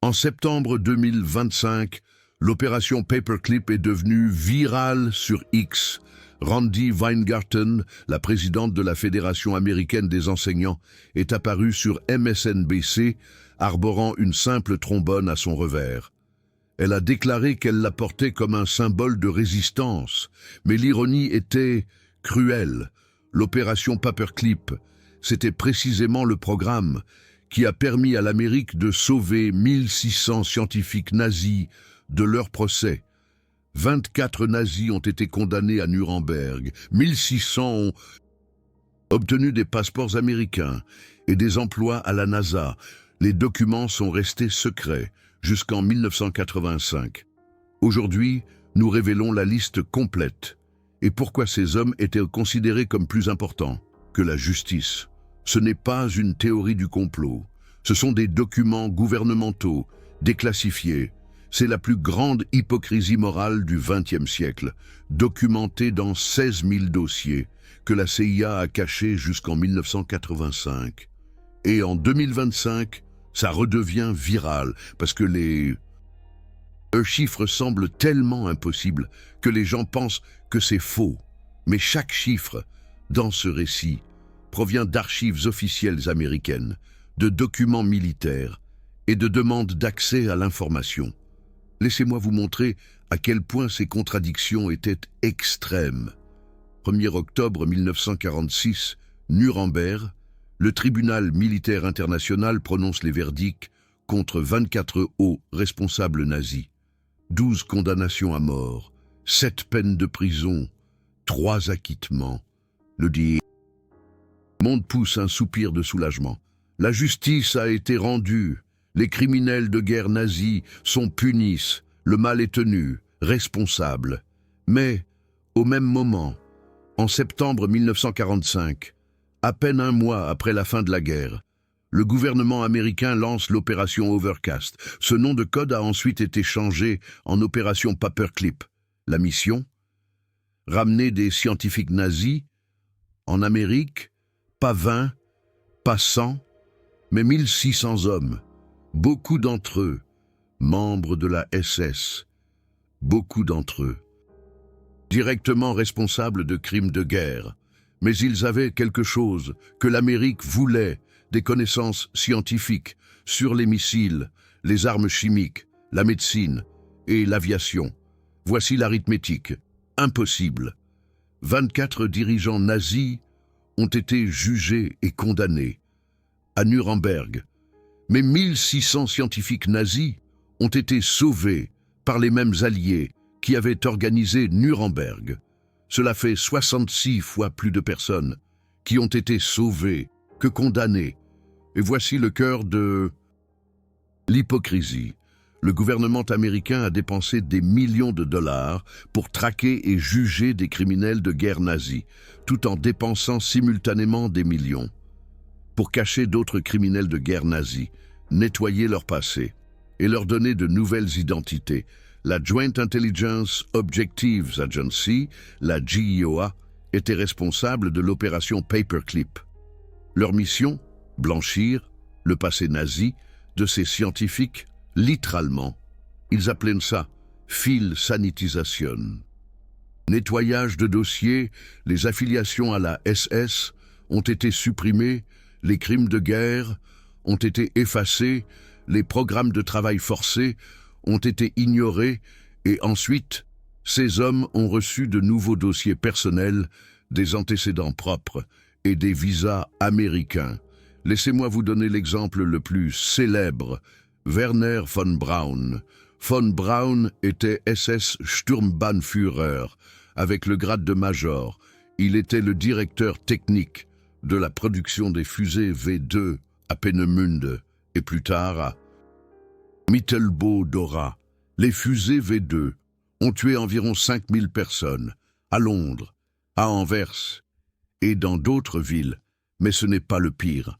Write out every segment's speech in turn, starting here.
En septembre 2025, l'opération Paperclip est devenue virale sur X. Randi Weingarten, la présidente de la Fédération américaine des enseignants, est apparue sur MSNBC, arborant une simple trombone à son revers. Elle a déclaré qu'elle la portait comme un symbole de résistance, mais l'ironie était cruelle. L'opération Paperclip, c'était précisément le programme qui a permis à l'Amérique de sauver 1600 scientifiques nazis de leur procès. 24 nazis ont été condamnés à Nuremberg, 1600 ont obtenu des passeports américains et des emplois à la NASA. Les documents sont restés secrets jusqu'en 1985. Aujourd'hui, nous révélons la liste complète. Et pourquoi ces hommes étaient considérés comme plus importants que la justice? Ce n'est pas une théorie du complot. Ce sont des documents gouvernementaux, déclassifiés. C'est la plus grande hypocrisie morale du XXe siècle, documentée dans 16 000 dossiers que la CIA a cachés jusqu'en 1985. Et en 2025, ça redevient viral parce que les chiffres semblent tellement impossibles que les gens pensent que c'est faux. Mais chaque chiffre dans ce récit provient d'archives officielles américaines, de documents militaires et de demandes d'accès à l'information. Laissez-moi vous montrer à quel point ces contradictions étaient extrêmes. 1er octobre 1946, Nuremberg, le tribunal militaire international prononce les verdicts contre 24 hauts responsables nazis. 12 condamnations à mort, 7 peines de prison, 3 acquittements. Le monde pousse un soupir de soulagement. La justice a été rendue. Les criminels de guerre nazis sont punis. Le mal est tenu, responsable. Mais, au même moment, en septembre 1945, à peine un mois après la fin de la guerre, le gouvernement américain lance l'opération Overcast. Ce nom de code a ensuite été changé en opération Paperclip. La mission? Ramener des scientifiques nazis en Amérique, pas 20, pas 100, mais 1600 hommes. Beaucoup d'entre eux, membres de la SS, beaucoup d'entre eux, directement responsables de crimes de guerre. Mais ils avaient quelque chose que l'Amérique voulait, des connaissances scientifiques sur les missiles, les armes chimiques, la médecine et l'aviation. Voici l'arithmétique. Impossible. 24 dirigeants nazis ont été jugés et condamnés à Nuremberg. Mais 1600 scientifiques nazis ont été sauvés par les mêmes alliés qui avaient organisé Nuremberg. Cela fait 66 fois plus de personnes qui ont été sauvées que condamnées. Et voici le cœur de l'hypocrisie. Le gouvernement américain a dépensé des millions de dollars pour traquer et juger des criminels de guerre nazis, tout en dépensant simultanément des millions pour cacher d'autres criminels de guerre nazis, nettoyer leur passé et leur donner de nouvelles identités. La Joint Intelligence Objectives Agency, la JIOA, était responsable de l'opération Paperclip. Leur mission? Blanchir le passé nazi de ces scientifiques, littéralement. Ils appelaient ça fil sanitisation. Nettoyage de dossiers, les affiliations à la SS ont été supprimées, les crimes de guerre ont été effacés, les programmes de travail forcés ont été ignorés et ensuite, ces hommes ont reçu de nouveaux dossiers personnels, des antécédents propres et des visas américains. Laissez-moi vous donner l'exemple le plus célèbre, Werner von Braun. Von Braun était SS Sturmbannführer avec le grade de major. Il était le directeur technique de la production des fusées V2 à Peenemünde et plus tard à Mittelbau-Dora. Les fusées V2 ont tué environ 5000 personnes à Londres, à Anvers et dans d'autres villes, mais ce n'est pas le pire.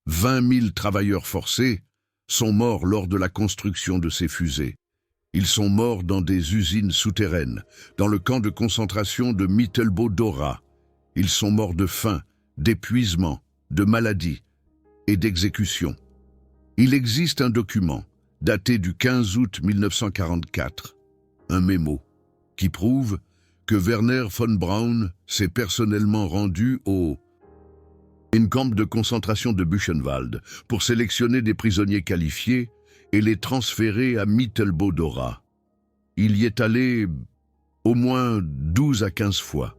20 000 travailleurs forcés sont morts lors de la construction de ces fusées. Ils sont morts dans des usines souterraines, dans le camp de concentration de Mittelbau-Dora. Ils sont morts de faim, d'épuisement, de maladie et d'exécution. Il existe un document, daté du 15 août 1944, un mémo qui prouve que Wernher von Braun s'est personnellement rendu au camp de concentration de Buchenwald pour sélectionner des prisonniers qualifiés et les transférer à Mittelbau-Dora. Il y est allé au moins 12 à 15 fois.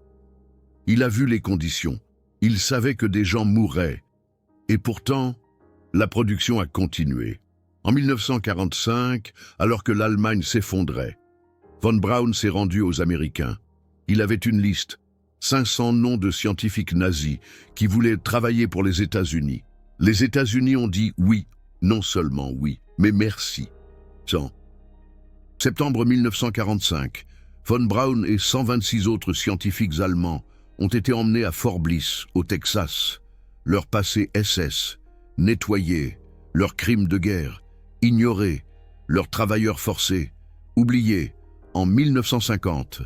Il a vu les conditions. Il savait que des gens mourraient. Et pourtant, la production a continué. En 1945, alors que l'Allemagne s'effondrait, von Braun s'est rendu aux Américains. Il avait une liste, 500 noms de scientifiques nazis qui voulaient travailler pour les États-Unis. Les États-Unis ont dit oui, non seulement oui, mais merci. En septembre 1945, von Braun et 126 autres scientifiques allemands ont été emmenés à Fort Bliss, au Texas. Leur passé SS, nettoyé, leurs crimes de guerre, ignorés, leurs travailleurs forcés, oubliés. En 1950,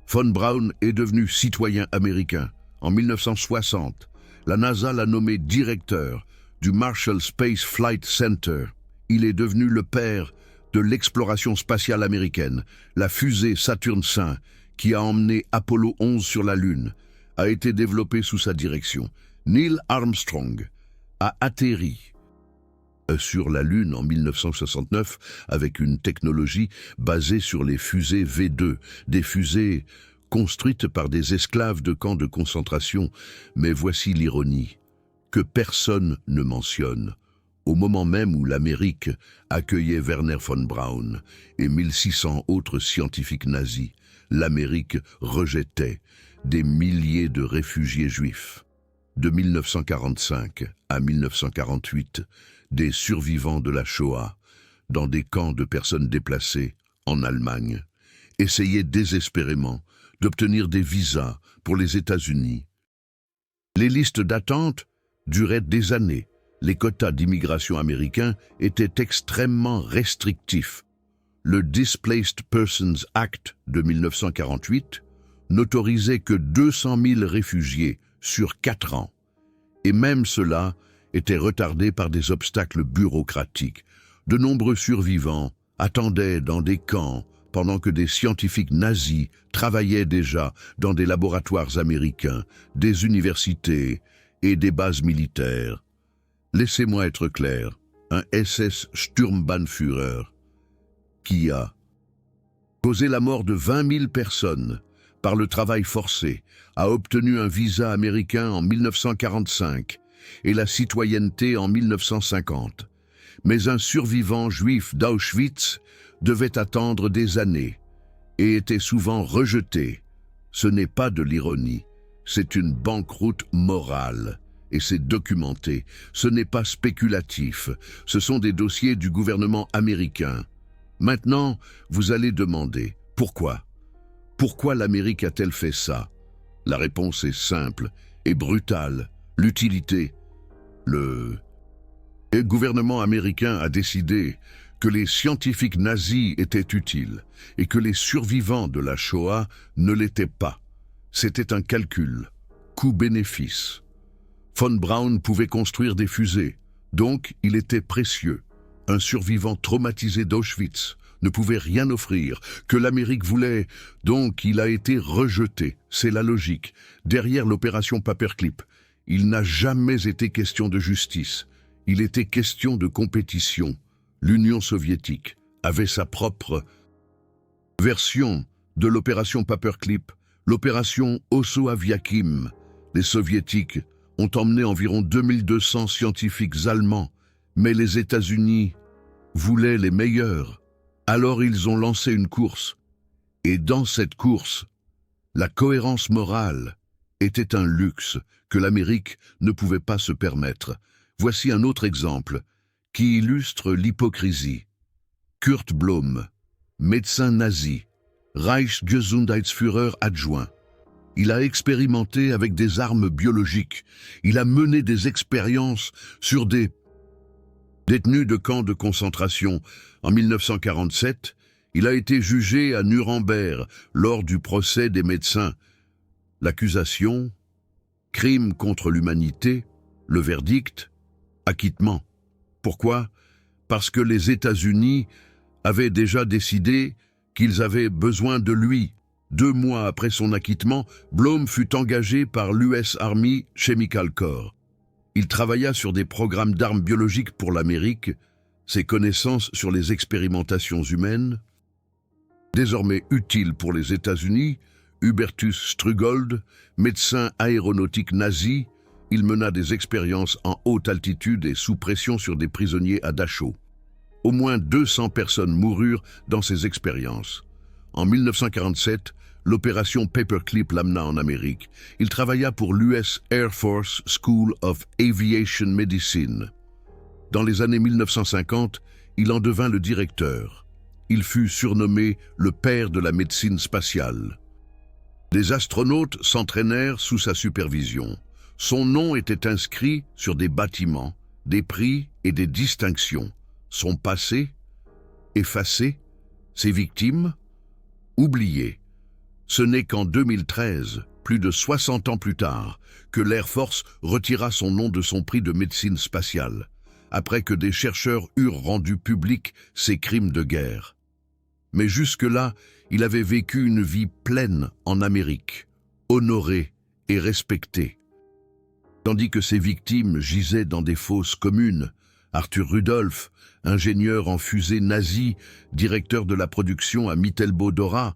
von Braun est devenu citoyen américain. En 1960, la NASA l'a nommé directeur du Marshall Space Flight Center. Il est devenu le père de l'exploration spatiale américaine. La fusée Saturn V, qui a emmené Apollo 11 sur la Lune, a été développée sous sa direction. Neil Armstrong a atterri sur la Lune en 1969 avec une technologie basée sur les fusées V2, des fusées construites par des esclaves de camps de concentration. Mais voici l'ironie, que personne ne mentionne. Au moment même où l'Amérique accueillait Wernher von Braun et 1600 autres scientifiques nazis, l'Amérique rejetait des milliers de réfugiés juifs. De 1945 à 1948, des survivants de la Shoah, dans des camps de personnes déplacées en Allemagne, essayaient désespérément d'obtenir des visas pour les États-Unis. Les listes d'attente duraient des années. Les quotas d'immigration américains étaient extrêmement restrictifs. Le Displaced Persons Act de 1948 n'autorisait que 200 000 réfugiés sur 4 ans. Et même cela était retardé par des obstacles bureaucratiques. De nombreux survivants attendaient dans des camps pendant que des scientifiques nazis travaillaient déjà dans des laboratoires américains, des universités et des bases militaires. Laissez-moi être clair, un SS Sturmbannführer qui a causé la mort de 20 000 personnes par le travail forcé, a obtenu un visa américain en 1945 et la citoyenneté en 1950. Mais un survivant juif d'Auschwitz devait attendre des années et était souvent rejeté. Ce n'est pas de l'ironie, c'est une banqueroute morale. Et c'est documenté. Ce n'est pas spéculatif. Ce sont des dossiers du gouvernement américain. Maintenant, vous allez demander, pourquoi? Pourquoi l'Amérique a-t-elle fait ça? La réponse est simple et brutale. L'utilité. Le gouvernement américain a décidé que les scientifiques nazis étaient utiles et que les survivants de la Shoah ne l'étaient pas. C'était un calcul, coût-bénéfice. Von Braun pouvait construire des fusées, donc il était précieux. Un survivant traumatisé d'Auschwitz ne pouvait rien offrir, que l'Amérique voulait, donc il a été rejeté. C'est la logique. Derrière l'opération Paperclip, il n'a jamais été question de justice. Il était question de compétition. L'Union soviétique avait sa propre version de l'opération Paperclip, l'opération Oso-Aviakim. Les soviétiques ont emmené environ 2200 scientifiques allemands, mais les États-Unis voulaient les meilleurs. Alors ils ont lancé une course. Et dans cette course, la cohérence morale était un luxe que l'Amérique ne pouvait pas se permettre. Voici un autre exemple qui illustre l'hypocrisie. Kurt Blome, médecin nazi, Reichsgesundheitsführer adjoint. Il a expérimenté avec des armes biologiques. Il a mené des expériences sur des détenus de camps de concentration. En 1947, il a été jugé à Nuremberg lors du procès des médecins. L'accusation, crime contre l'humanité, le verdict, acquittement. Pourquoi? parce que les États-Unis avaient déjà décidé qu'ils avaient besoin de lui. 2 mois après son acquittement, Blum fut engagé par l'US Army Chemical Corps. Il travailla sur des programmes d'armes biologiques pour l'Amérique, ses connaissances sur les expérimentations humaines. Désormais utile pour les États-Unis, Hubertus Strugold, médecin aéronautique nazi, il mena des expériences en haute altitude et sous pression sur des prisonniers à Dachau. Au moins 200 personnes moururent dans ces expériences. En 1947, l'opération Paperclip l'amena en Amérique. Il travailla pour l'US Air Force School of Aviation Medicine. Dans les années 1950, il en devint le directeur. Il fut surnommé le père de la médecine spatiale. Des astronautes s'entraînèrent sous sa supervision. Son nom était inscrit sur des bâtiments, des prix et des distinctions. Son passé, effacé, ses victimes, oubliées. Ce n'est qu'en 2013, plus de 60 ans plus tard, que l'Air Force retira son nom de son prix de médecine spatiale, après que des chercheurs eurent rendu publics ses crimes de guerre. Mais jusque-là, il avait vécu une vie pleine en Amérique, honoré et respecté. Tandis que ses victimes gisaient dans des fosses communes, Arthur Rudolph, ingénieur en fusée nazi, directeur de la production à Mittelbau-Dora,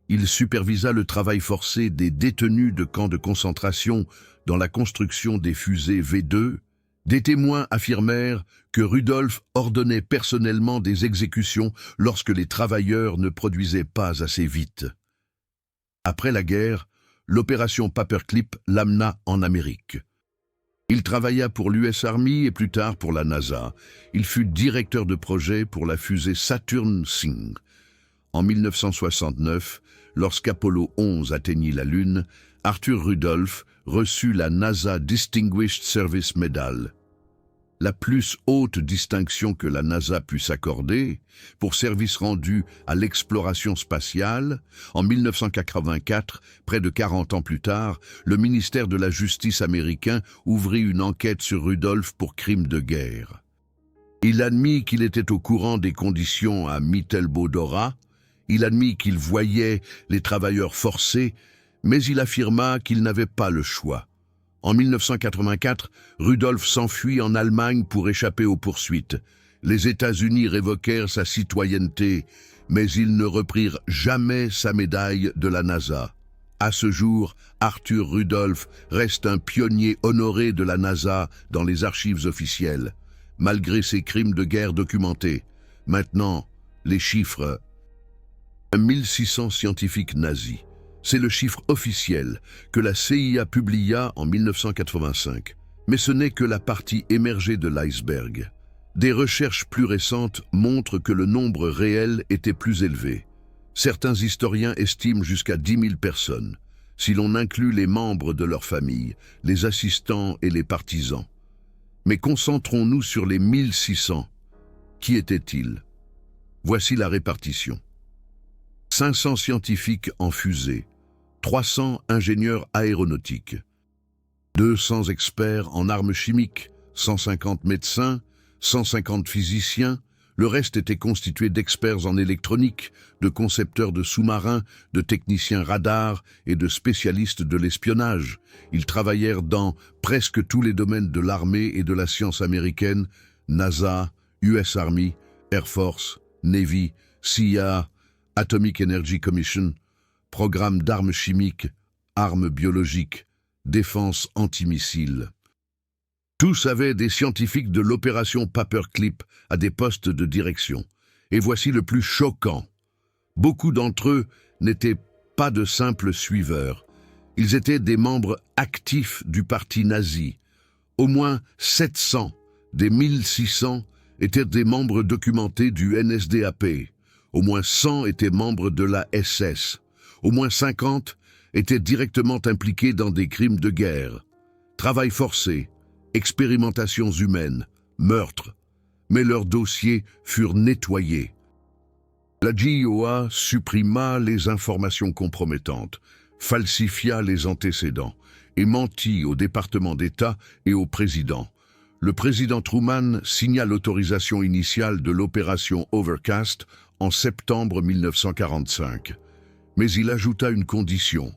il supervisa le travail forcé des détenus de camps de concentration dans la construction des fusées V2. Des témoins affirmèrent que Rudolph ordonnait personnellement des exécutions lorsque les travailleurs ne produisaient pas assez vite. Après la guerre, l'opération Paperclip l'amena en Amérique. Il travailla pour l'US Army et plus tard pour la NASA. Il fut directeur de projet pour la fusée Saturn V. En 1969, lorsqu'Apollo 11 atteignit la Lune, Arthur Rudolph reçut la NASA Distinguished Service Medal, la plus haute distinction que la NASA puisse accorder pour service rendu à l'exploration spatiale. En 1984, près de 40 ans plus tard, le ministère de la Justice américain ouvrit une enquête sur Rudolph pour crimes de guerre. Il admit qu'il était au courant des conditions à Mittelbau-Dora, il admit qu'il voyait les travailleurs forcés, mais il affirma qu'il n'avait pas le choix. En 1984, Rudolph s'enfuit en Allemagne pour échapper aux poursuites. Les États-Unis révoquèrent sa citoyenneté, mais ils ne reprirent jamais sa médaille de la NASA. À ce jour, Arthur Rudolph reste un pionnier honoré de la NASA dans les archives officielles, malgré ses crimes de guerre documentés. Maintenant, les chiffres. 1600 scientifiques nazis. C'est le chiffre officiel que la CIA publia en 1985. Mais ce n'est que la partie émergée de l'iceberg. Des recherches plus récentes montrent que le nombre réel était plus élevé. Certains historiens estiment jusqu'à 10 000 personnes, si l'on inclut les membres de leur famille, les assistants et les partisans. Mais concentrons-nous sur les 1600. Qui étaient-ils? Voici la répartition. 500 scientifiques en fusée, 300 ingénieurs aéronautiques, 200 experts en armes chimiques, 150 médecins, 150 physiciens. Le reste était constitué d'experts en électronique, de concepteurs de sous-marins, de techniciens radars et de spécialistes de l'espionnage. Ils travaillèrent dans presque tous les domaines de l'armée et de la science américaine, NASA, US Army, Air Force, Navy, CIA, Atomic Energy Commission, programme d'armes chimiques, armes biologiques, défense antimissiles. Tous avaient des scientifiques de l'opération Paperclip à des postes de direction. Et voici le plus choquant. Beaucoup d'entre eux n'étaient pas de simples suiveurs. Ils étaient des membres actifs du parti nazi. Au moins 700 des 1600 étaient des membres documentés du NSDAP. Au moins 100 étaient membres de la SS. Au moins 50 étaient directement impliqués dans des crimes de guerre. Travail forcé, expérimentations humaines, meurtres. Mais leurs dossiers furent nettoyés. La GIOA supprima les informations compromettantes, falsifia les antécédents et mentit au département d'État et au président. le président Truman signa l'autorisation initiale de l'opération Overcast en septembre 1945. Mais il ajouta une condition.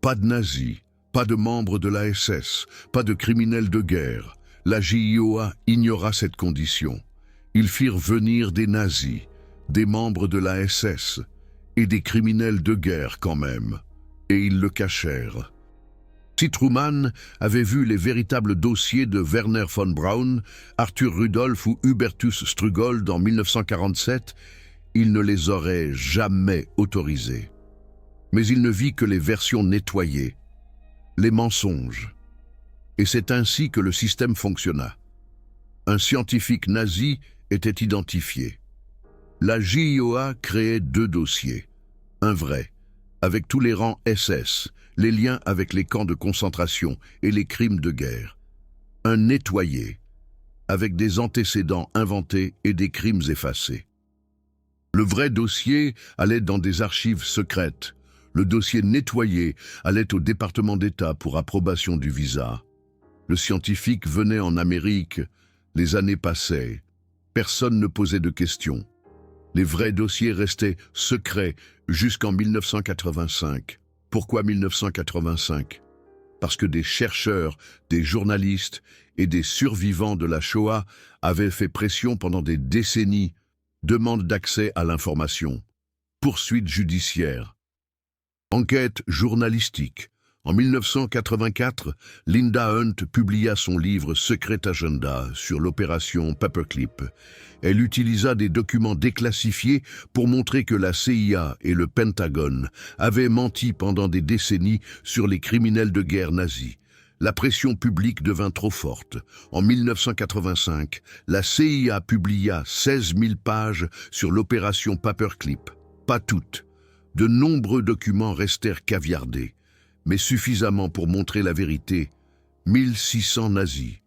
Pas de nazis, pas de membres de la SS, pas de criminels de guerre. La JIOA ignora cette condition. Ils firent venir des nazis, des membres de la SS et des criminels de guerre quand même. Et ils le cachèrent. Si Truman avait vu les véritables dossiers de Werner von Braun, Arthur Rudolph ou Hubertus Strugold en 1947, il ne les aurait jamais autorisés. Mais il ne vit que les versions nettoyées, les mensonges. Et c'est ainsi que le système fonctionna. Un scientifique nazi était identifié. La JIOA créait 2 dossiers. Un vrai, avec tous les rangs SS, les liens avec les camps de concentration et les crimes de guerre. Un nettoyé, avec des antécédents inventés et des crimes effacés. Le vrai dossier allait dans des archives secrètes. Le dossier nettoyé allait au département d'État pour approbation du visa. Le scientifique venait en Amérique, les années passaient. Personne ne posait de questions. Les vrais dossiers restaient secrets jusqu'en 1985. Pourquoi 1985 ? Parce que des chercheurs, des journalistes et des survivants de la Shoah avaient fait pression pendant des décennies, demande d'accès à l'information, poursuite judiciaire, enquête journalistique. En 1984, Linda Hunt publia son livre Secret Agenda sur l'opération Paperclip. Elle utilisa des documents déclassifiés pour montrer que la CIA et le Pentagone avaient menti pendant des décennies sur les criminels de guerre nazis. La pression publique devint trop forte. En 1985, la CIA publia 16 000 pages sur l'opération Paperclip. Pas toutes. De nombreux documents restèrent caviardés, mais suffisamment pour montrer la vérité. 1600 nazis.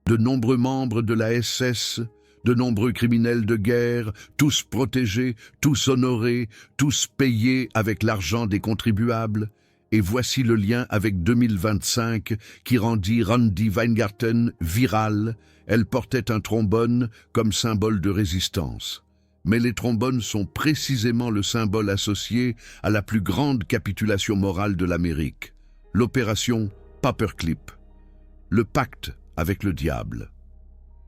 De nombreux membres de la SS, de nombreux criminels de guerre, tous protégés, tous honorés, tous payés avec l'argent des contribuables. Et voici le lien avec 2025 qui rendit Randi Weingarten virale. Elle portait un trombone comme symbole de résistance. Mais les trombones sont précisément le symbole associé à la plus grande capitulation morale de l'Amérique, l'opération Paperclip, le pacte avec le diable.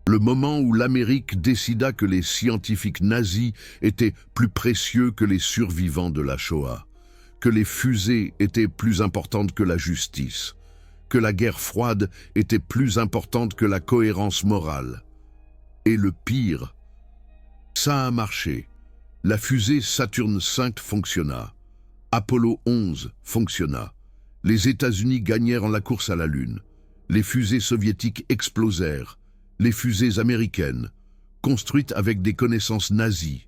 Le moment où l'Amérique décida que les scientifiques nazis étaient plus précieux que les survivants de la Shoah, que les fusées étaient plus importantes que la justice, que la guerre froide était plus importante que la cohérence morale. Et le pire, ça a marché. La fusée Saturne V fonctionna. Apollo 11 fonctionna. Les États-Unis gagnèrent la course à la Lune. Les fusées soviétiques explosèrent. Les fusées américaines, construites avec des connaissances nazies,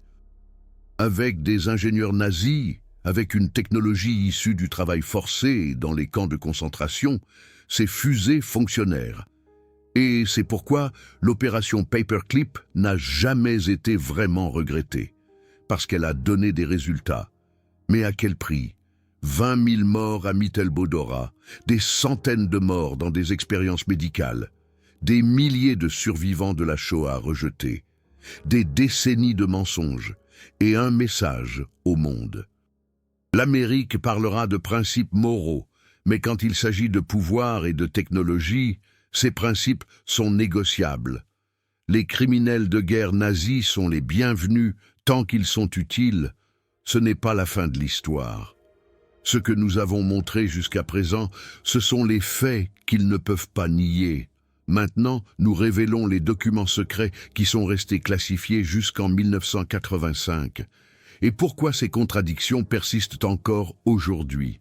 avec des ingénieurs nazis, avec une technologie issue du travail forcé dans les camps de concentration, ces fusées fonctionnèrent. Et c'est pourquoi l'opération Paperclip n'a jamais été vraiment regrettée, parce qu'elle a donné des résultats. Mais à quel prix ? 20 000 morts à Mittelbodora, des centaines de morts dans des expériences médicales, des milliers de survivants de la Shoah rejetés, des décennies de mensonges et un message au monde. L'Amérique parlera de principes moraux, mais quand il s'agit de pouvoir et de technologie, ces principes sont négociables. Les criminels de guerre nazis sont les bienvenus tant qu'ils sont utiles. Ce n'est pas la fin de l'histoire. Ce que nous avons montré jusqu'à présent, ce sont les faits qu'ils ne peuvent pas nier. Maintenant, nous révélons les documents secrets qui sont restés classifiés jusqu'en 1985. Et pourquoi ces contradictions persistent encore aujourd'hui ?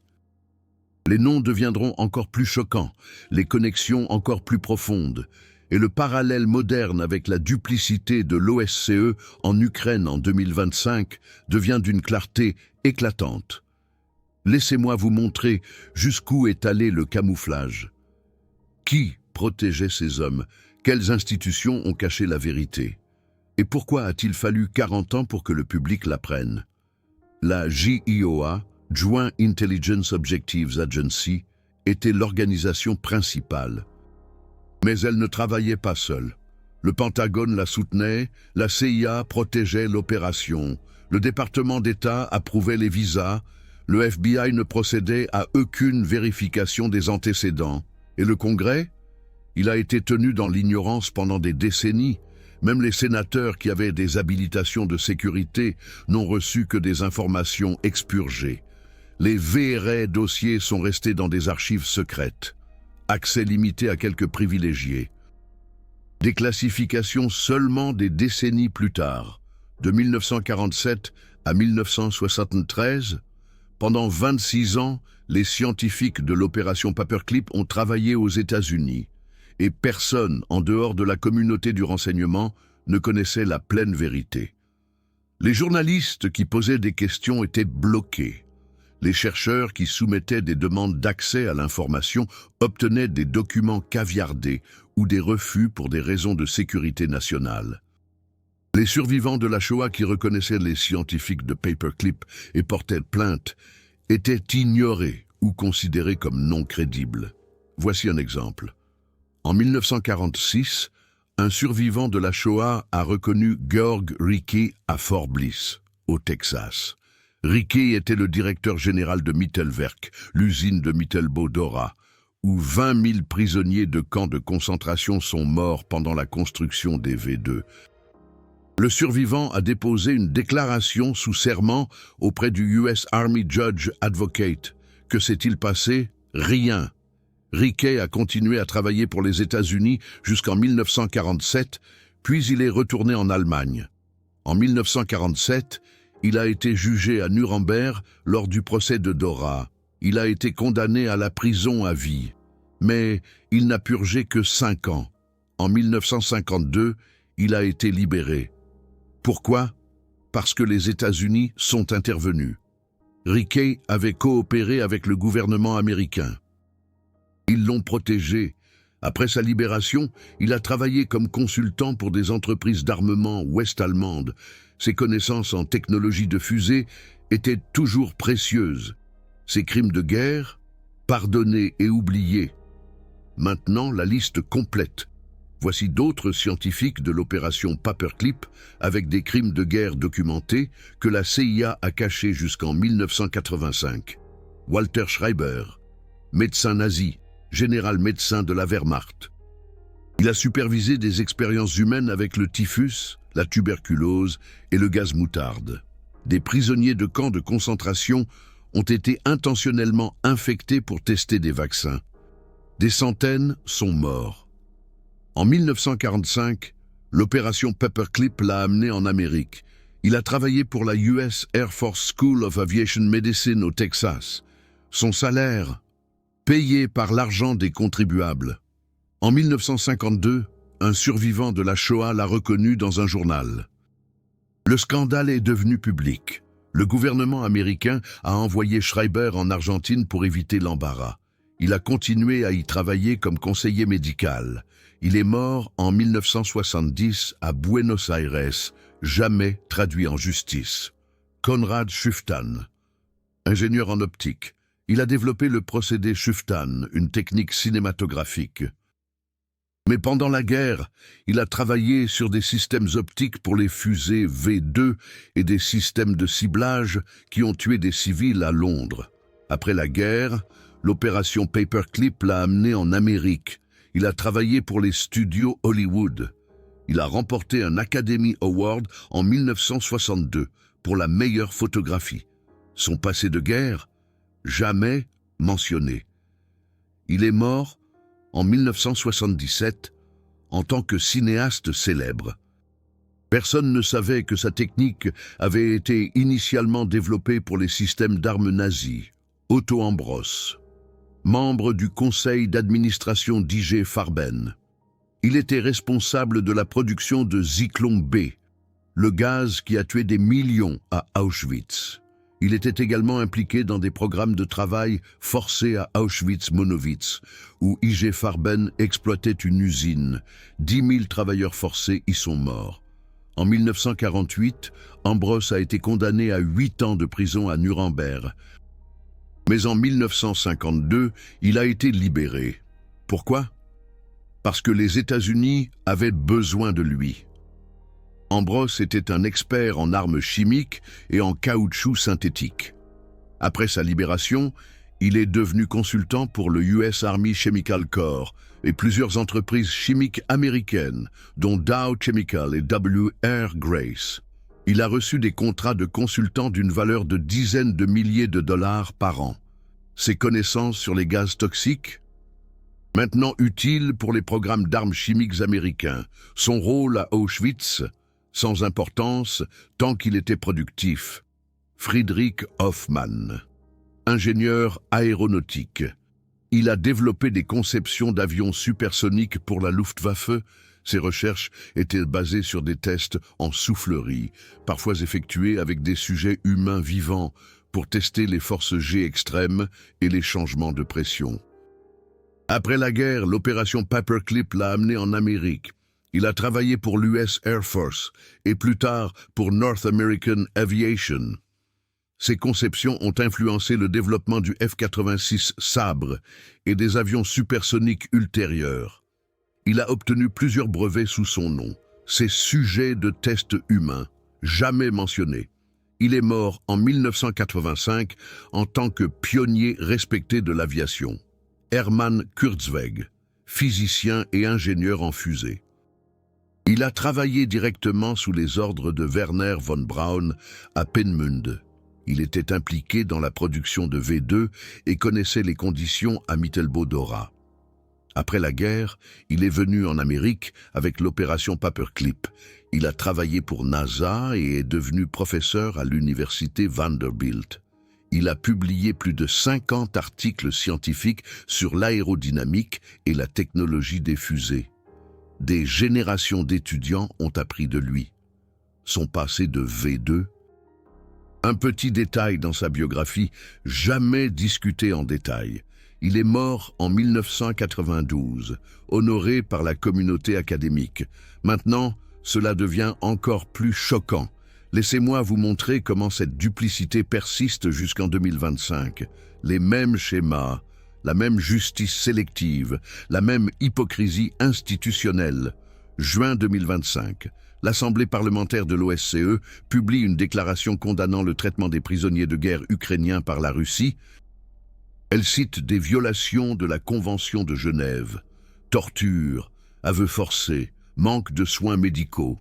Les noms deviendront encore plus choquants, les connexions encore plus profondes, et le parallèle moderne avec la duplicité de l'OSCE en Ukraine en 2025 devient d'une clarté éclatante. Laissez-moi vous montrer jusqu'où est allé le camouflage. Qui protégeait ces hommes? Quelles institutions ont caché la vérité? Et pourquoi a-t-il fallu 40 ans pour que le public l'apprenne? La JIOA, Joint Intelligence Objectives Agency, était l'organisation principale. Mais elle ne travaillait pas seule. Le Pentagone la soutenait, la CIA protégeait l'opération, le département d'État approuvait les visas, le FBI ne procédait à aucune vérification des antécédents. Et le Congrès? Il a été tenu dans l'ignorance pendant des décennies. Même les sénateurs qui avaient des habilitations de sécurité n'ont reçu que des informations expurgées. Les vrais dossiers sont restés dans des archives secrètes. Accès limité à quelques privilégiés. Déclassification seulement des décennies plus tard. De 1947 à 1973, pendant 26 ans, les scientifiques de l'opération Paperclip ont travaillé aux États-Unis. Et personne, en dehors de la communauté du renseignement, ne connaissait la pleine vérité. Les journalistes qui posaient des questions étaient bloqués. Les chercheurs qui soumettaient des demandes d'accès à l'information obtenaient des documents caviardés ou des refus pour des raisons de sécurité nationale. Les survivants de la Shoah qui reconnaissaient les scientifiques de Paperclip et portaient plainte étaient ignorés ou considérés comme non crédibles. Voici un exemple. En 1946, un survivant de la Shoah a reconnu Georg Ricke à Fort Bliss, au Texas. Ricke était le directeur général de Mittelwerk, l'usine de Mittelbau-Dora, où 20 000 prisonniers de camps de concentration sont morts pendant la construction des V2. Le survivant a déposé une déclaration sous serment auprès du US Army Judge Advocate. Que s'est-il passé? Rien. Ricke a continué à travailler pour les États-Unis jusqu'en 1947, puis il est retourné en Allemagne. En 1947, il a été jugé à Nuremberg lors du procès de Dora. Il a été condamné à la prison à vie, mais il n'a purgé que 5 ans. En 1952, il a été libéré. Pourquoi? Parce que les États-Unis sont intervenus. Ricke avait coopéré avec le gouvernement américain. Ils l'ont protégé. Après sa libération, il a travaillé comme consultant pour des entreprises d'armement ouest-allemandes. Ses connaissances en technologie de fusée étaient toujours précieuses. Ses crimes de guerre, pardonnés et oubliés. Maintenant, la liste complète. Voici d'autres scientifiques de l'opération Paperclip avec des crimes de guerre documentés que la CIA a cachés jusqu'en 1985. Walter Schreiber, médecin nazi, général médecin de la Wehrmacht. Il a supervisé des expériences humaines avec le typhus, la tuberculose et le gaz moutarde. Des prisonniers de camps de concentration ont été intentionnellement infectés pour tester des vaccins. Des centaines sont morts. En 1945, l'opération Paperclip l'a amené en Amérique. Il a travaillé pour la US Air Force School of Aviation Medicine au Texas. Son salaire, payé par l'argent des contribuables. En 1952, un survivant de la Shoah l'a reconnu dans un journal. Le scandale est devenu public. Le gouvernement américain a envoyé Schreiber en Argentine pour éviter l'embarras. Il a continué à y travailler comme conseiller médical. Il est mort en 1970 à Buenos Aires, jamais traduit en justice. Konrad Schüftan, ingénieur en optique. Il a développé le procédé Schüftan, une technique cinématographique. Mais pendant la guerre, il a travaillé sur des systèmes optiques pour les fusées V2 et des systèmes de ciblage qui ont tué des civils à Londres. Après la guerre, l'opération Paperclip l'a amené en Amérique. Il a travaillé pour les studios Hollywood. Il a remporté un Academy Award en 1962 pour la meilleure photographie. Son passé de guerre, jamais mentionné. Il est mort en 1977 en tant que cinéaste célèbre. Personne ne savait que sa technique avait été initialement développée pour les systèmes d'armes nazis. Otto Ambros, membre du conseil d'administration d'IG Farben. Il était responsable de la production de Zyklon B, le gaz qui a tué des millions à Auschwitz. Il était également impliqué dans des programmes de travail forcés à Auschwitz-Monowitz, où IG Farben exploitait une usine. 10 000 travailleurs forcés y sont morts. En 1948, Ambros a été condamné à 8 ans de prison à Nuremberg. Mais en 1952, il a été libéré. Pourquoi? parce que les États-Unis avaient besoin de lui. Ambrose était un expert en armes chimiques et en caoutchouc synthétique. Après sa libération, il est devenu consultant pour le US Army Chemical Corps et plusieurs entreprises chimiques américaines, dont Dow Chemical et W.R. Grace. Il a reçu des contrats de consultant d'une valeur de dizaines de milliers de dollars par an. Ses connaissances sur les gaz toxiques, maintenant utiles pour les programmes d'armes chimiques américains, son rôle à Auschwitz, sans importance tant qu'il était productif. Friedrich Hoffmann, ingénieur aéronautique. Il a développé des conceptions d'avions supersoniques pour la Luftwaffe. Ses recherches étaient basées sur des tests en soufflerie, parfois effectués avec des sujets humains vivants pour tester les forces G extrêmes et les changements de pression. Après la guerre, l'opération Paperclip l'a amené en Amérique. Il a travaillé pour l'US Air Force et plus tard pour North American Aviation. Ses conceptions ont influencé le développement du F-86 Sabre et des avions supersoniques ultérieurs. Il a obtenu plusieurs brevets sous son nom. Ses sujets de tests humains, jamais mentionnés. Il est mort en 1985 en tant que pionnier respecté de l'aviation. Hermann Kurzweg, physicien et ingénieur en fusée. Il a travaillé directement sous les ordres de Werner von Braun à Peenemünde. Il était impliqué dans la production de V2 et connaissait les conditions à Mittelbau-Dora. Après la guerre, il est venu en Amérique avec l'opération Paperclip. Il a travaillé pour NASA et est devenu professeur à l'université Vanderbilt. Il a publié plus de 50 articles scientifiques sur l'aérodynamique et la technologie des fusées. Des générations d'étudiants ont appris de lui. Son passé de V2. Un petit détail dans sa biographie, jamais discuté en détail. Il est mort en 1992, honoré par la communauté académique. Maintenant, cela devient encore plus choquant. Laissez-moi vous montrer comment cette duplicité persiste jusqu'en 2025. Les mêmes schémas, la même justice sélective, la même hypocrisie institutionnelle. Juin 2025, l'Assemblée parlementaire de l'OSCE publie une déclaration condamnant le traitement des prisonniers de guerre ukrainiens par la Russie. Elle cite des violations de la Convention de Genève, torture, aveux forcés, manque de soins médicaux.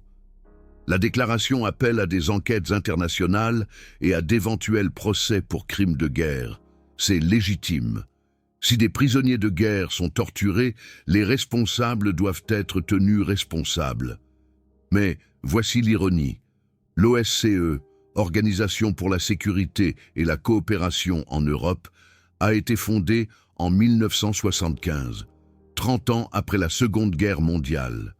La déclaration appelle à des enquêtes internationales et à d'éventuels procès pour crimes de guerre. C'est légitime. Si des prisonniers de guerre sont torturés, les responsables doivent être tenus responsables. Mais voici l'ironie. L'OSCE, Organisation pour la sécurité et la coopération en Europe, a été fondée en 1975, 30 ans après la Seconde Guerre mondiale.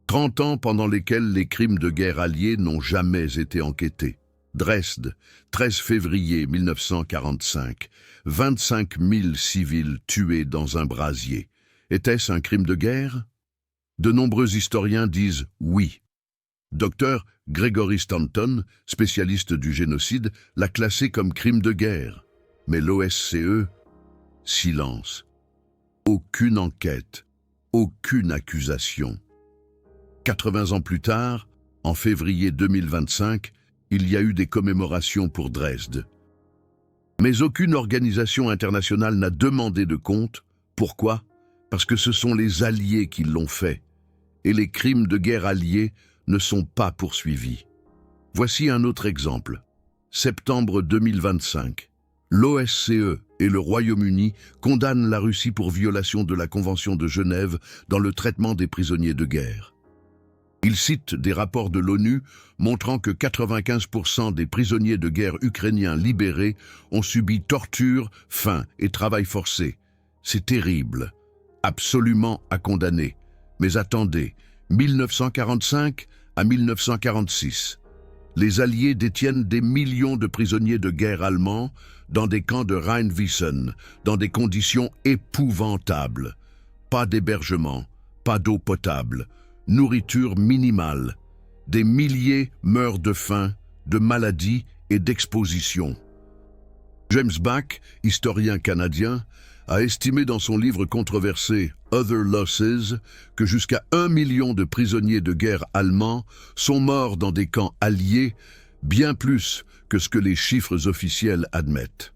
30 ans pendant lesquels les crimes de guerre alliés n'ont jamais été enquêtés. Dresde, 13 février 1945, 25 000 civils tués dans un brasier. Était-ce un crime de guerre? De nombreux historiens disent oui. Dr Gregory Stanton, spécialiste du génocide, l'a classé comme crime de guerre. Mais l'OSCE, silence. Aucune enquête, aucune accusation. 80 ans plus tard, en février 2025, il y a eu des commémorations pour Dresde. Mais aucune organisation internationale n'a demandé de compte. Pourquoi? Parce que ce sont les Alliés qui l'ont fait. Et les crimes de guerre alliés ne sont pas poursuivis. Voici un autre exemple. Septembre 2025. L'OSCE et le Royaume-Uni condamnent la Russie pour violation de la Convention de Genève dans le traitement des prisonniers de guerre. Ils citent des rapports de l'ONU montrant que 95% des prisonniers de guerre ukrainiens libérés ont subi torture, faim et travail forcé. C'est terrible, absolument à condamner. Mais attendez, 1945 à 1946. Les Alliés détiennent des millions de prisonniers de guerre allemands dans des camps de Rheinwiesen, dans des conditions épouvantables. Pas d'hébergement, pas d'eau potable, nourriture minimale. Des milliers meurent de faim, de maladie et d'exposition. James Back, historien canadien, a estimé dans son livre controversé Other Losses que jusqu'à 1 million de prisonniers de guerre allemands sont morts dans des camps alliés, bien plus que ce que les chiffres officiels admettent.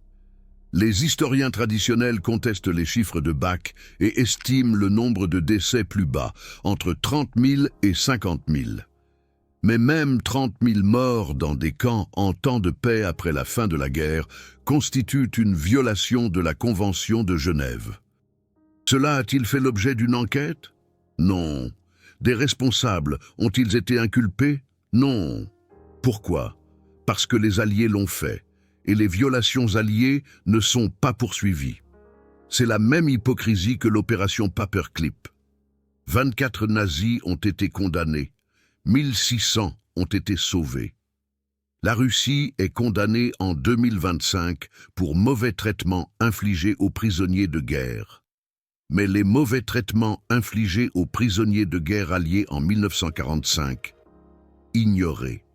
Les historiens traditionnels contestent les chiffres de Bach et estiment le nombre de décès plus bas, entre 30 000 et 50 000. Mais même 30 000 morts dans des camps en temps de paix après la fin de la guerre constituent une violation de la Convention de Genève. Cela a-t-il fait l'objet d'une enquête? Non. Des responsables ont-ils été inculpés? Non. Pourquoi? Parce que les Alliés l'ont fait, et les violations alliées ne sont pas poursuivies. C'est la même hypocrisie que l'opération Paperclip. 24 nazis ont été condamnés, 1600 ont été sauvés. La Russie est condamnée en 2025 pour mauvais traitements infligés aux prisonniers de guerre. Mais les mauvais traitements infligés aux prisonniers de guerre alliés en 1945, ignorés.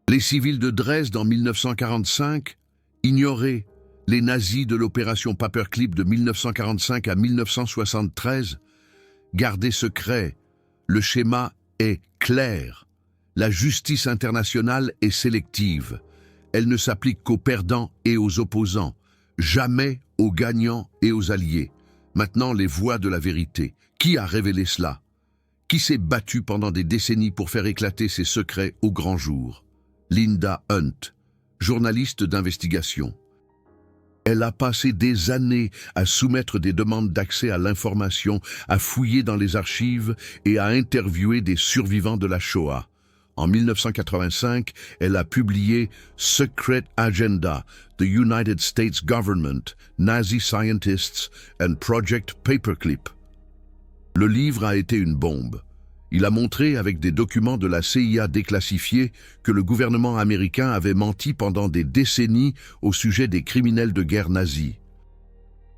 Les civils de Dresde en 1945, ignorés. Les nazis de l'opération Paperclip de 1945 à 1973, gardés secrets. Le schéma est clair. La justice internationale est sélective. Elle ne s'applique qu'aux perdants et aux opposants, jamais aux gagnants et aux alliés. Maintenant, les voix de la vérité. Qui a révélé cela? Qui s'est battu pendant des décennies pour faire éclater ses secrets au grand jour? Linda Hunt, journaliste d'investigation. Elle a passé des années à soumettre des demandes d'accès à l'information, à fouiller dans les archives et à interviewer des survivants de la Shoah. En 1985, elle a publié Secret Agenda, The United States Government, Nazi Scientists and Project Paperclip. Le livre a été une bombe. Il a montré avec des documents de la CIA déclassifiés que le gouvernement américain avait menti pendant des décennies au sujet des criminels de guerre nazis.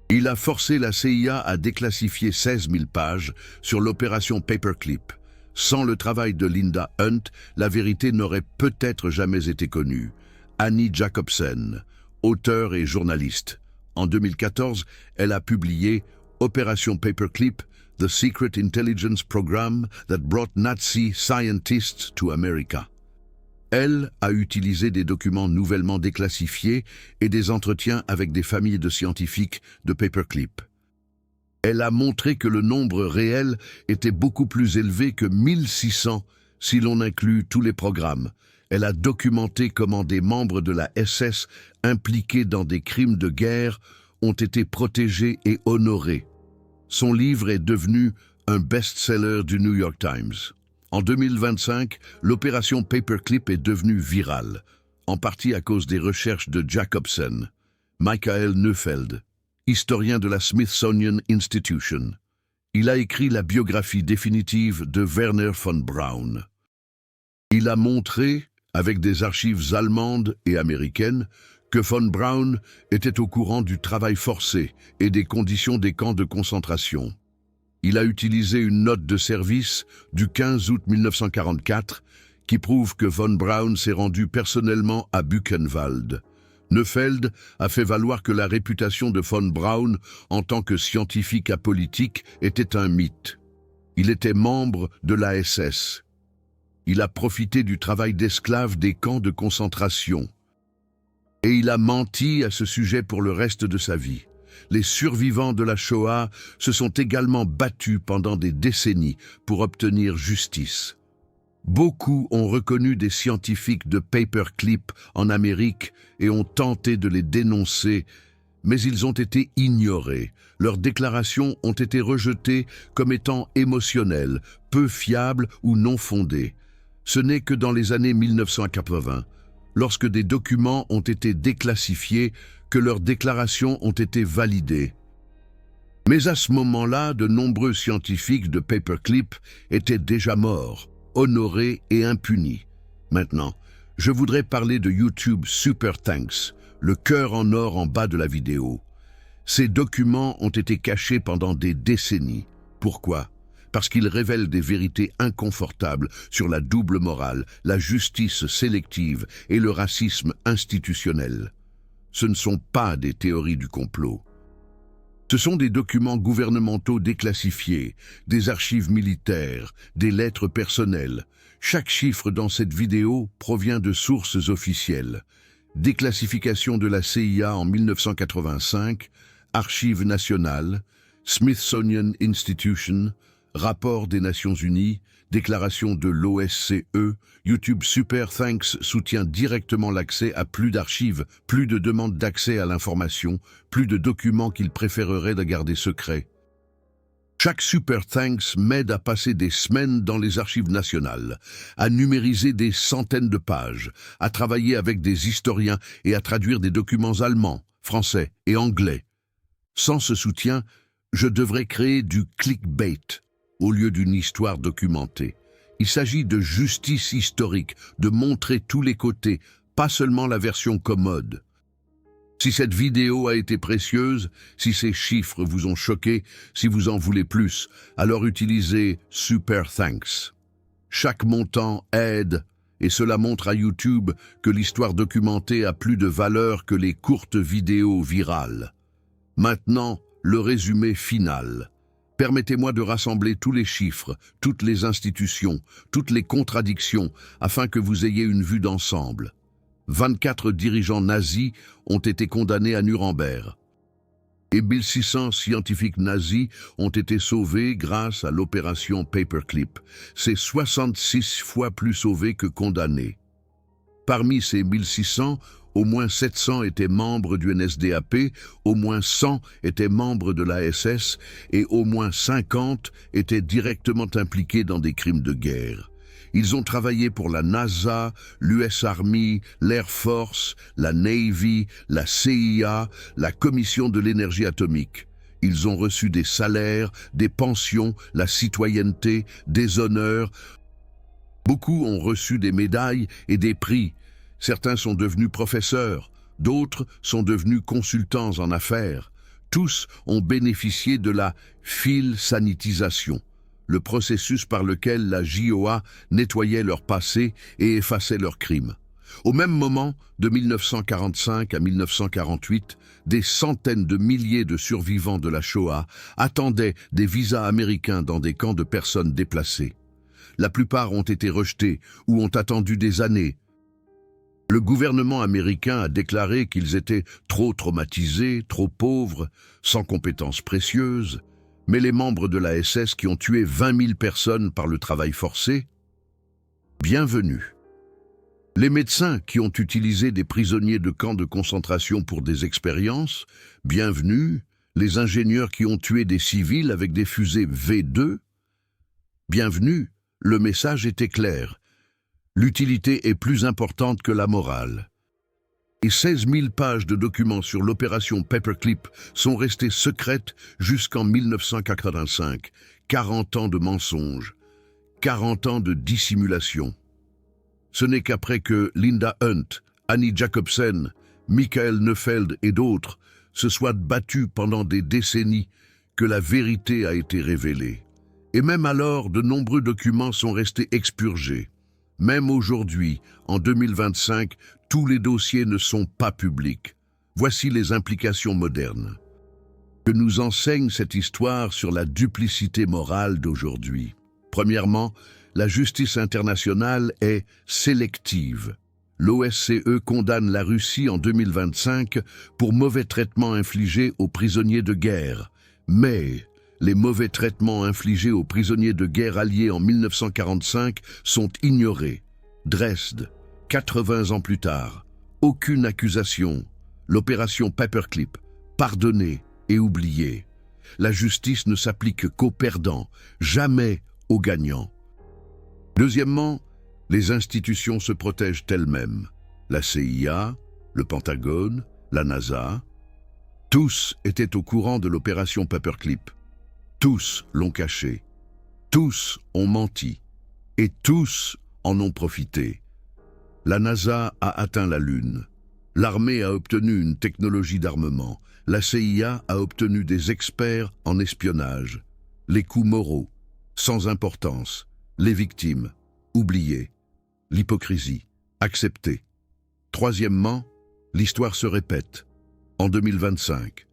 Il a forcé la CIA à déclassifier 16 000 pages sur l'opération Paperclip. Sans le travail de Linda Hunt, la vérité n'aurait peut-être jamais été connue. Annie Jacobsen, auteure et journaliste. En 2014, elle a publié Opération Paperclip, The Secret Intelligence Program that brought Nazi scientists to America. Elle a utilisé des documents nouvellement déclassifiés et des entretiens avec des familles de scientifiques de Paperclip. Elle a montré que le nombre réel était beaucoup plus élevé que 1600 si l'on inclut tous les programmes. Elle a documenté comment des membres de la SS impliqués dans des crimes de guerre ont été protégés et honorés. Son livre est devenu un best-seller du New York Times. En 2025, l'opération Paperclip est devenue virale, en partie à cause des recherches de Jacobsen, Michael Neufeld, historien de la Smithsonian Institution. Il a écrit la biographie définitive de Werner von Braun. Il a montré, avec des archives allemandes et américaines, que von Braun était au courant du travail forcé et des conditions des camps de concentration. Il a utilisé une note de service du 15 août 1944 qui prouve que von Braun s'est rendu personnellement à Buchenwald. Neufeld a fait valoir que la réputation de von Braun en tant que scientifique apolitique était un mythe. Il était membre de la SS. Il a profité du travail d'esclaves des camps de concentration. Et il a menti à ce sujet pour le reste de sa vie. Les survivants de la Shoah se sont également battus pendant des décennies pour obtenir justice. Beaucoup ont reconnu des scientifiques de Paperclip en Amérique et ont tenté de les dénoncer, mais ils ont été ignorés. Leurs déclarations ont été rejetées comme étant émotionnelles, peu fiables ou non fondées. Ce n'est que dans les années 1980, lorsque des documents ont été déclassifiés, que leurs déclarations ont été validées. Mais à ce moment-là, de nombreux scientifiques de Paperclip étaient déjà morts, honorés et impunis. Maintenant, je voudrais parler de YouTube Super Thanks, le cœur en or en bas de la vidéo. Ces documents ont été cachés pendant des décennies. Pourquoi? Parce qu'ils révèlent des vérités inconfortables sur la double morale, la justice sélective et le racisme institutionnel. Ce ne sont pas des théories du complot. Ce sont des documents gouvernementaux déclassifiés, des archives militaires, des lettres personnelles. Chaque chiffre dans cette vidéo provient de sources officielles. Déclassification de la CIA en 1985, Archives nationales, Smithsonian Institution, rapport des Nations Unies, déclaration de l'OSCE, YouTube Super Thanks soutient directement l'accès à plus d'archives, plus de demandes d'accès à l'information, plus de documents qu'il préférerait de garder secrets. Chaque Super Thanks m'aide à passer des semaines dans les archives nationales, à numériser des centaines de pages, à travailler avec des historiens et à traduire des documents allemands, français et anglais. Sans ce soutien, je devrais créer du clickbait au lieu d'une histoire documentée. Il s'agit de justice historique, de montrer tous les côtés, pas seulement la version commode. Si cette vidéo a été précieuse, si ces chiffres vous ont choqué, si vous en voulez plus, alors utilisez Super Thanks. Chaque montant aide, et cela montre à YouTube que l'histoire documentée a plus de valeur que les courtes vidéos virales. Maintenant, le résumé final. Permettez-moi de rassembler tous les chiffres, toutes les institutions, toutes les contradictions, afin que vous ayez une vue d'ensemble. 24 dirigeants nazis ont été condamnés à Nuremberg. Et 1600 scientifiques nazis ont été sauvés grâce à l'opération Paperclip. C'est 66 fois plus sauvés que condamnés. Parmi ces 1600, au moins 700 étaient membres du NSDAP, au moins 100 étaient membres de l'ASS et au moins 50 étaient directement impliqués dans des crimes de guerre. Ils ont travaillé pour la NASA, l'US Army, l'Air Force, la Navy, la CIA, la Commission de l'énergie atomique. Ils ont reçu des salaires, des pensions, la citoyenneté, des honneurs. Beaucoup ont reçu des médailles et des prix. Certains sont devenus professeurs, d'autres sont devenus consultants en affaires. Tous ont bénéficié de la philsanitisation, le processus par lequel la JOA nettoyait leur passé et effaçait leurs crimes. Au même moment, de 1945 à 1948, des centaines de milliers de survivants de la Shoah attendaient des visas américains dans des camps de personnes déplacées. La plupart ont été rejetés ou ont attendu des années. Le gouvernement américain a déclaré qu'ils étaient trop traumatisés, trop pauvres, sans compétences précieuses, mais les membres de la SS qui ont tué 20 000 personnes par le travail forcé, bienvenue. Les médecins qui ont utilisé des prisonniers de camps de concentration pour des expériences, bienvenue. Les ingénieurs qui ont tué des civils avec des fusées V2, bienvenue. Le message était clair. L'utilité est plus importante que la morale. Et 16 000 pages de documents sur l'opération Paperclip sont restées secrètes jusqu'en 1985. 40 ans de mensonges, 40 ans de dissimulation. Ce n'est qu'après que Linda Hunt, Annie Jacobsen, Michael Neufeld et d'autres se soient battus pendant des décennies que la vérité a été révélée. Et même alors, de nombreux documents sont restés expurgés. Même aujourd'hui, en 2025, tous les dossiers ne sont pas publics. Voici les implications modernes. Que nous enseigne cette histoire sur la duplicité morale d'aujourd'hui. Premièrement, la justice internationale est sélective. L'OSCE condamne la Russie en 2025 pour mauvais traitements infligés aux prisonniers de guerre. Mais les mauvais traitements infligés aux prisonniers de guerre alliés en 1945 sont ignorés. Dresde, 80 ans plus tard, aucune accusation. L'opération Paperclip, pardonnée et oubliée. La justice ne s'applique qu'aux perdants, jamais aux gagnants. Deuxièmement, les institutions se protègent elles-mêmes. La CIA, le Pentagone, la NASA, tous étaient au courant de l'opération Paperclip. Tous l'ont caché, tous ont menti, et tous en ont profité. La NASA a atteint la Lune, l'armée a obtenu une technologie d'armement, la CIA a obtenu des experts en espionnage, les coups moraux, sans importance, les victimes, oubliées, l'hypocrisie, acceptée. Troisièmement, l'histoire se répète, en 2025.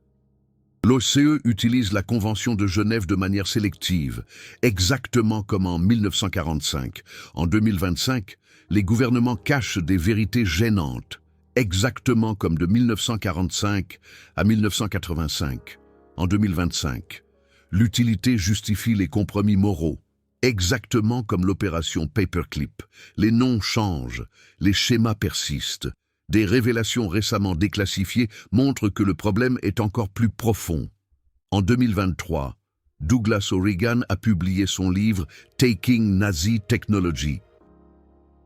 L'OCE utilise la Convention de Genève de manière sélective, exactement comme en 1945. En 2025, les gouvernements cachent des vérités gênantes, exactement comme de 1945 à 1985. En 2025, l'utilité justifie les compromis moraux, exactement comme l'opération Paperclip. Les noms changent, les schémas persistent. Des révélations récemment déclassifiées montrent que le problème est encore plus profond. En 2023, Douglas O'Regan a publié son livre Taking Nazi Technology,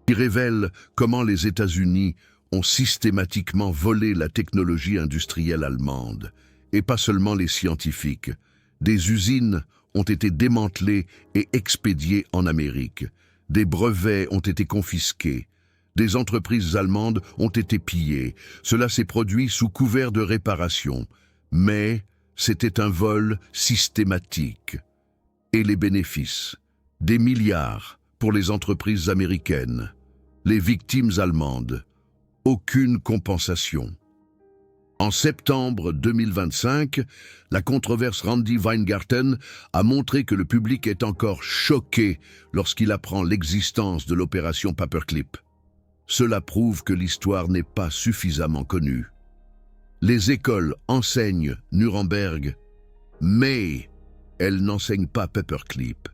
qui révèle comment les États-Unis ont systématiquement volé la technologie industrielle allemande, et pas seulement les scientifiques. Des usines ont été démantelées et expédiées en Amérique. Des brevets ont été confisqués. Des entreprises allemandes ont été pillées. Cela s'est produit sous couvert de réparation. Mais c'était un vol systématique. Et les bénéfices? Des milliards pour les entreprises américaines. Les victimes allemandes? Aucune compensation. En septembre 2025, la controverse Randi Weingarten a montré que le public est encore choqué lorsqu'il apprend l'existence de l'opération Paperclip. Cela prouve que l'histoire n'est pas suffisamment connue. Les écoles enseignent Nuremberg, mais elles n'enseignent pas Paperclip.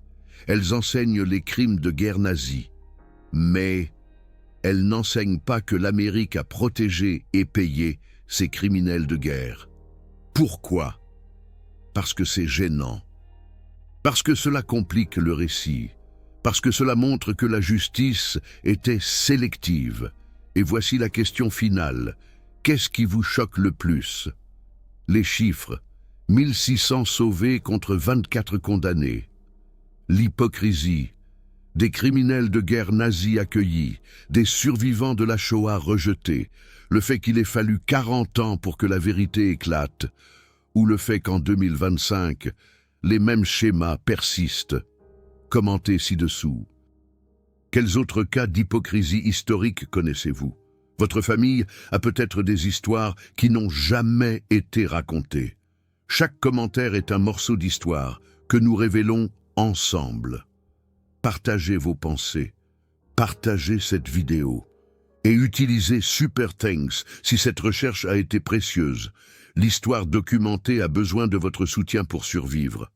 Elles enseignent les crimes de guerre nazis, mais elles n'enseignent pas que l'Amérique a protégé et payé ces criminels de guerre. Pourquoi? Parce que c'est gênant. Parce que cela complique le récit. Parce que cela montre que la justice était sélective. Et voici la question finale. Qu'est-ce qui vous choque le plus? Les chiffres. 1600 sauvés contre 24 condamnés. L'hypocrisie. Des criminels de guerre nazis accueillis, des survivants de la Shoah rejetés, le fait qu'il ait fallu 40 ans pour que la vérité éclate, ou le fait qu'en 2025, les mêmes schémas persistent. Commentez ci-dessous. Quels autres cas d'hypocrisie historique connaissez-vous? Votre famille a peut-être des histoires qui n'ont jamais été racontées. Chaque commentaire est un morceau d'histoire que nous révélons ensemble. Partagez vos pensées, partagez cette vidéo et utilisez Super Thanks si cette recherche a été précieuse. L'histoire documentée a besoin de votre soutien pour survivre.